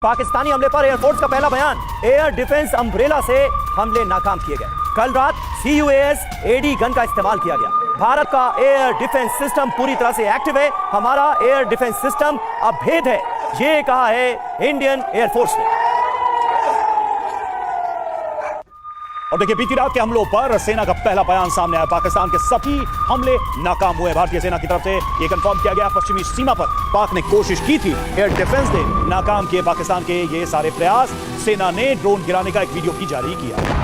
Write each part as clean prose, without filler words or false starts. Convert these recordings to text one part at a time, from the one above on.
पाकिस्तानी हमले पर एयरफोर्स का पहला बयान, एयर डिफेंस अम्ब्रेला से हमले नाकाम किए गए। कल रात CUAS AD गन का इस्तेमाल किया गया। भारत का एयर डिफेंस सिस्टम पूरी तरह से एक्टिव है। हमारा एयर डिफेंस सिस्टम अभेद है, ये कहा है इंडियन एयरफोर्स ने। और देखिए, बीती रात के हमलों पर सेना का पहला बयान सामने आया। पाकिस्तान के सभी हमले नाकाम हुए। भारतीय सेना की तरफ से यह कंफर्म किया गया, पश्चिमी सीमा पर पाक ने कोशिश की थी, एयर डिफेंस ने नाकाम किए पाकिस्तान के ये सारे प्रयास। सेना ने ड्रोन गिराने का एक वीडियो भी जारी किया।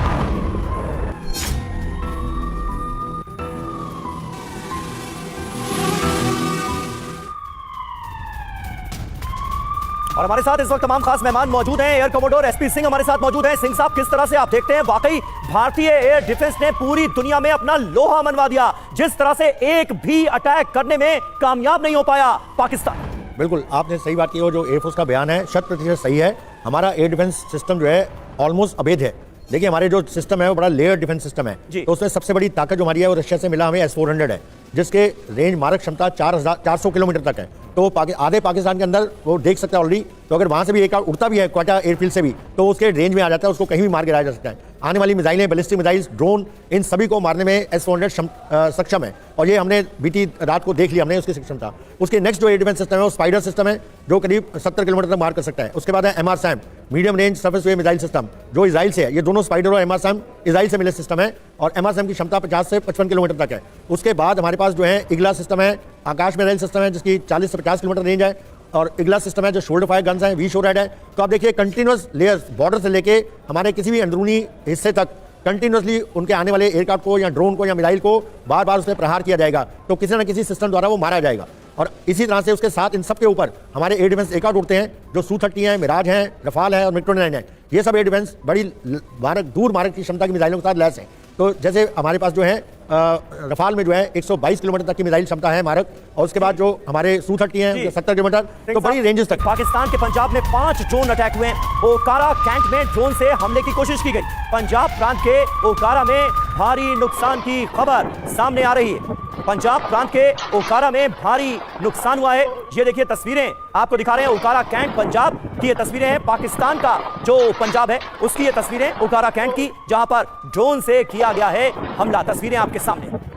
और हमारे साथ इस वक्त तमाम खास मेहमान मौजूद हैं। एयर कमोडोर SP सिंह हमारे साथ मौजूद हैं। सिंह साहब, किस तरह से आप देखते हैं, वाकई भारतीय एयर डिफेंस ने पूरी दुनिया में अपना लोहा मनवा दिया, जिस तरह से एक भी अटैक करने में कामयाब नहीं हो पाया पाकिस्तान। बिल्कुल आपने सही बात की। वो जो एयरफोर्स का बयान है 100% सही है। हमारा एयर डिफेंस सिस्टम जो है ऑलमोस्ट अभेद है। देखिए, हमारे जो सिस्टम है वो बड़ा लेयर डिफेंस सिस्टम है, तो उसमें सबसे बड़ी ताकत जो हमारी है वो रशिया से मिला हमें S-400 है, जिसके रेंज मारक क्षमता 400 किलोमीटर तक है। तो आधे पाकिस्तान के अंदर वो देख सकता है ऑलरेडी। तो अगर वहाँ से भी एक उड़ता भी है क्वाटा एयरफील्ड से भी, तो उसके रेंज में आ जाता है, उसको कहीं भी मार गिराया जा सकता है। आने वाली मिसाइलें, बैलिस्टिक मिसाइल्स, ड्रोन, इन सभी को मारने में S-400 सक्षम है। और ये हमने बीती रात को देख लिया, हमने उसकी क्षमता। उसके नेक्स्ट जो एयर डिफेंस सिस्टम है वो स्पाइडर सिस्टम है, जो करीब 70 किलोमीटर तक मार कर सकता है। उसके बाद है MRSAM, medium range surface wave missile system, जो इजराइल से है। ये दोनों स्पाइडर और MRSAM इजराइल से मिले सिस्टम है, और MRSAM की क्षमता 50 से 55 किलोमीटर तक है। उसके बाद हमारे पास जो है इगला सिस्टम है, आकाश में रेल सिस्टम है, जिसकी 40 से 50 किलोमीटर रेंज है। और इगला सिस्टम है जो शोल्डर फायर गन्स हैं, V-SHORAD है। तो आप देखिए, कंटिन्यूअस लेयर्स बॉर्डर से लेके हमारे किसी भी अंदरूनी हिस्से तक कंटिन्यूअसली उनके आने वाले एयरक्राफ्ट को या ड्रोन को या मिसाइल को बार बार उस पर प्रहार किया जाएगा, तो किसी न किसी सिस्टम द्वारा वो मारा जाएगा। और इसी तरह से उसके साथ इन सब के ऊपर हमारे एयर डिफेंस एयरक्राफ्ट उड़ते हैं, जो Su-30 है, मिराज है, रफाल है और MiG-29 है। ये सब एयर डिफेंस बड़ी दूर मारक की क्षमता की मिसाइलों के साथ लैस है। तो जैसे हमारे पास जो है रफाल में जो है 122 किलोमीटर तक की मिसाइल क्षमता है मारक, और उसके बाद जो हमारे Su-30 है 70 किलोमीटर, तो बड़ी रेंजेस तक। पाकिस्तान के पंजाब में 5 ड्रोन अटैक हुए। ओकारा कैंट में ड्रोन से हमले की कोशिश की गई। पंजाब प्रांत के ओकारा में भारी नुकसान की खबर सामने आ रही है। पंजाब प्रांत के ओकारा में भारी नुकसान हुआ है। ये देखिए तस्वीरें आपको दिखा रहे हैं, ओकारा कैंट पंजाब की ये तस्वीरें हैं। पाकिस्तान का जो पंजाब है उसकी ये तस्वीरें ओकारा कैंट की, जहां पर ड्रोन से किया गया है हमला। तस्वीरें आपके सामने।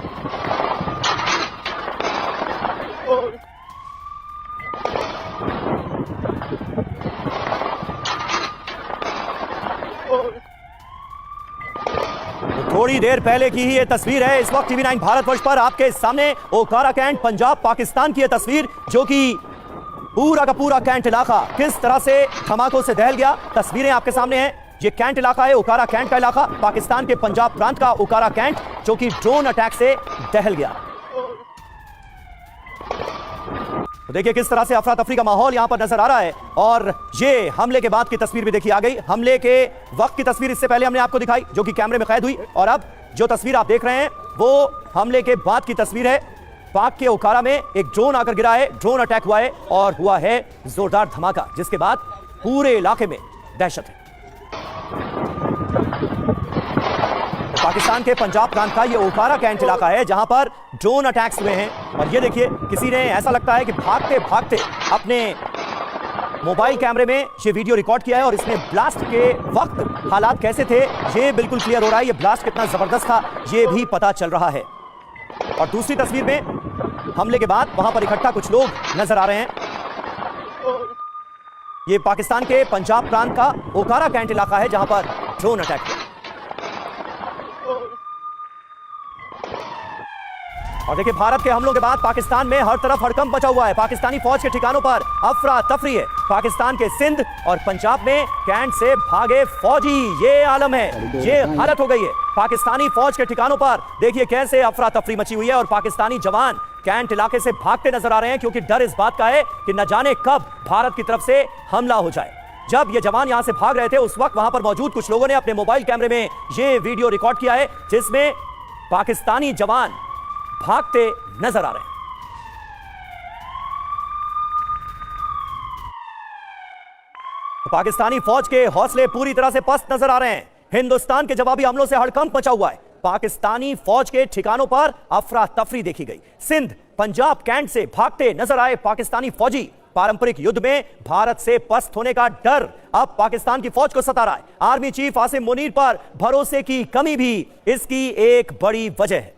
थोड़ी देर पहले की ही ये तस्वीर है। इस वक्त TV9 भारतवर्ष पर आपके सामने ओकारा कैंट पंजाब पाकिस्तान की ये तस्वीर, जो कि पूरा का पूरा कैंट इलाका किस तरह से धमाकों से दहल गया। तस्वीरें आपके सामने हैं। ये कैंट इलाका है, ओकारा कैंट का इलाका, पाकिस्तान के पंजाब प्रांत का ओकारा कैंट, जो कि ड्रोन अटैक से दहल गया। तो देखिए किस तरह से अफरा तफरी का माहौल यहां पर नजर आ रहा है। और ये हमले के बाद की तस्वीर भी देखी आ गई। हमले के वक्त की तस्वीर इससे पहले हमने आपको दिखाई, जो कि कैमरे में कैद हुई, और अब जो तस्वीर आप देख रहे हैं वो हमले के बाद की तस्वीर है। पाक के ओकारा में एक ड्रोन आकर गिरा है, ड्रोन अटैक हुआ है और हुआ है जोरदार धमाका, जिसके बाद पूरे इलाके में दहशत है। पाकिस्तान के पंजाब प्रांत का ये ओकारा कैंट इलाका है, जहां पर ड्रोन अटैक्स हुए हैं। और ये देखिए, किसी ने ऐसा लगता है कि भागते भागते अपने मोबाइल कैमरे में ये वीडियो रिकॉर्ड किया है, और इसमें ब्लास्ट के वक्त हालात कैसे थे ये बिल्कुल क्लियर हो रहा है। ये ब्लास्ट कितना जबरदस्त था ये भी पता चल रहा है। और दूसरी तस्वीर में हमले के बाद वहां पर इकट्ठा कुछ लोग नजर आ रहे हैं। ये पाकिस्तान के पंजाब प्रांत का ओकारा कैंट इलाका है, जहां पर ड्रोन अटैक हुआ। और देखिए, भारत के हमलों के बाद पाकिस्तान में हर तरफ हड़कंप मचा हुआ है। पाकिस्तानी फौज के ठिकानों पर अफरा तफरी है। पाकिस्तान के सिंध और पंजाब में कैंट से भागे फौजी, ये आलम है, ये हालत हो गई है। पाकिस्तानी फौज के ठिकानों पर देखिए कैसे अफरा तफरी मची हुई है, और पाकिस्तानी जवान कैंट इलाके से भागते नजर आ रहे हैं, क्योंकि डर इस बात का है कि न जाने कब भारत की तरफ से हमला हो जाए। जब ये जवान यहां से भाग रहे थे, उस वक्त वहां पर मौजूद कुछ लोगों ने अपने मोबाइल कैमरे में ये वीडियो रिकॉर्ड किया है, जिसमें पाकिस्तानी जवान भागते नजर आ रहे हैं। पाकिस्तानी फौज के हौसले पूरी तरह से पस्त नजर आ रहे हैं। हिंदुस्तान के जवाबी हमलों से हड़कंप मचा हुआ है। पाकिस्तानी फौज के ठिकानों पर अफरा तफरी देखी गई। सिंध पंजाब कैंट से भागते नजर आए पाकिस्तानी फौजी। पारंपरिक युद्ध में भारत से पस्त होने का डर अब पाकिस्तान की फौज को सता रहा है। आर्मी चीफ आसिम मुनीर पर भरोसे की कमी भी इसकी एक बड़ी वजह है।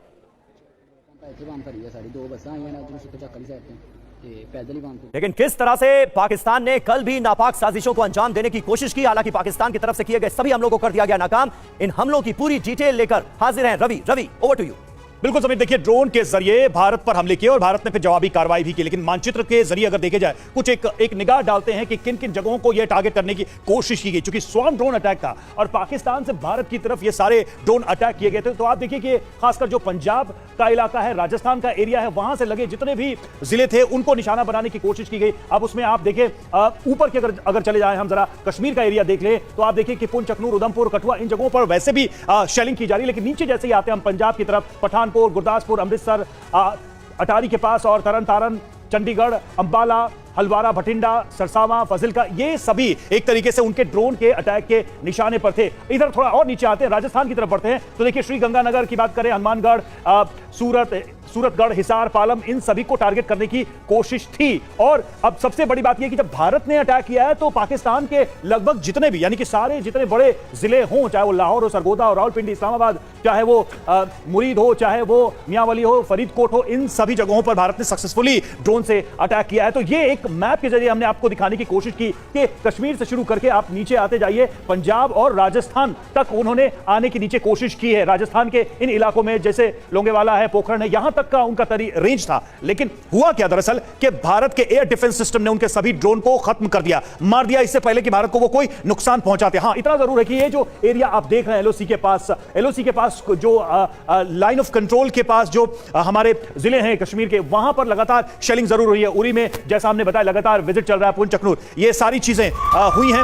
लेकिन किस तरह से पाकिस्तान ने कल भी नापाक साजिशों को अंजाम देने की कोशिश की, हालांकि पाकिस्तान की तरफ से किए गए सभी हमलों को कर दिया गया नाकाम। इन हमलों की पूरी डिटेल लेकर हाजिर हैं रवि, ओवर टू यू। बिल्कुल समीर, देखिए ड्रोन के जरिए भारत पर हमले किए और भारत ने फिर जवाबी कार्रवाई भी की, लेकिन मानचित्र के जरिए अगर देखे जाए कुछ एक निगाह डालते हैं कि किन किन जगहों को यह टारगेट करने की कोशिश की गई। चूंकि स्वॉर्म ड्रोन अटैक था और पाकिस्तान से भारत की तरफ ये सारे ड्रोन अटैक किए गए थे, तो आप देखिए कि खासकर जो पंजाब का इलाका है, राजस्थान का एरिया है, वहां से लगे जितने भी जिले थे उनको निशाना बनाने की कोशिश की गई। अब उसमें आप देखें ऊपर के अगर चले जाए हम जरा कश्मीर का एरिया देख लें तो आप देखिए कि पुंछ, अखनूर, उधमपुर, कठुआ, इन जगहों पर वैसे भी शेलिंग की जा रही है। लेकिन नीचे जैसे ही आते हैं हम पंजाब की तरफ, पठानकोट, गुरदासपुर, अमृतसर, अटारी के पास और तरन तारन, चंडीगढ़, अंबाला, हलवारा, भटिंडा, सरसावा, फजिलका, ये सभी एक तरीके से उनके ड्रोन के अटैक के निशाने पर थे। इधर थोड़ा और नीचे आते हैं, राजस्थान की तरफ बढ़ते हैं तो देखिए श्रीगंगानगर की बात करें, हनुमानगढ़, सूरतगढ़, हिसार, पालम, इन सभी को टारगेट करने की कोशिश थी। और अब सबसे बड़ी बात यह कि जब भारत ने अटैक किया है तो पाकिस्तान के लगभग जितने भी, यानी कि सारे जितने बड़े जिले हों, चाहे वो लाहौर हो, सरगोदा हो, रावलपिंडी, इस्लामाबाद, चाहे वो मुरीद हो, चाहे वो मियांवाली हो, फरीदकोट हो, इन सभी जगहों पर भारत ने सक्सेसफुली ड्रोन से अटैक किया है। तो ये एक मैप के जरिए हमने आपको दिखाने की कोशिश की कि कश्मीर से शुरू करके आप नीचे आते जाइए, पंजाब और राजस्थान तक उन्होंने आने की नीचे कोशिश की है। राजस्थान के इन इलाकों में जैसे लोंगेवाला है, पोखरण है, यहां तक का उनका रेंज था। लेकिन हुआ क्या दरअसल कि भारत के एयर डिफेंस सिस्टम ने उनके सभी ड्रोन को खत्म कर दिया, मार दिया, इससे पहले कि भारत को वो कोई नुकसान पहुंचाते। हां, इतना जरूर है कि ये जो एरिया आप देख रहे हैं एलओसी के पास जो लाइन ऑफ कंट्रोल के पास जो हमारे जिले हैं कश्मीर के, वहां पर लगातार शेलिंग जरूर हुई है। उरी में जैसा हमने बताया लगातार विजिट चल रहा है, पुंछ, अखनूर, ये सारी चीजें हुई हैं।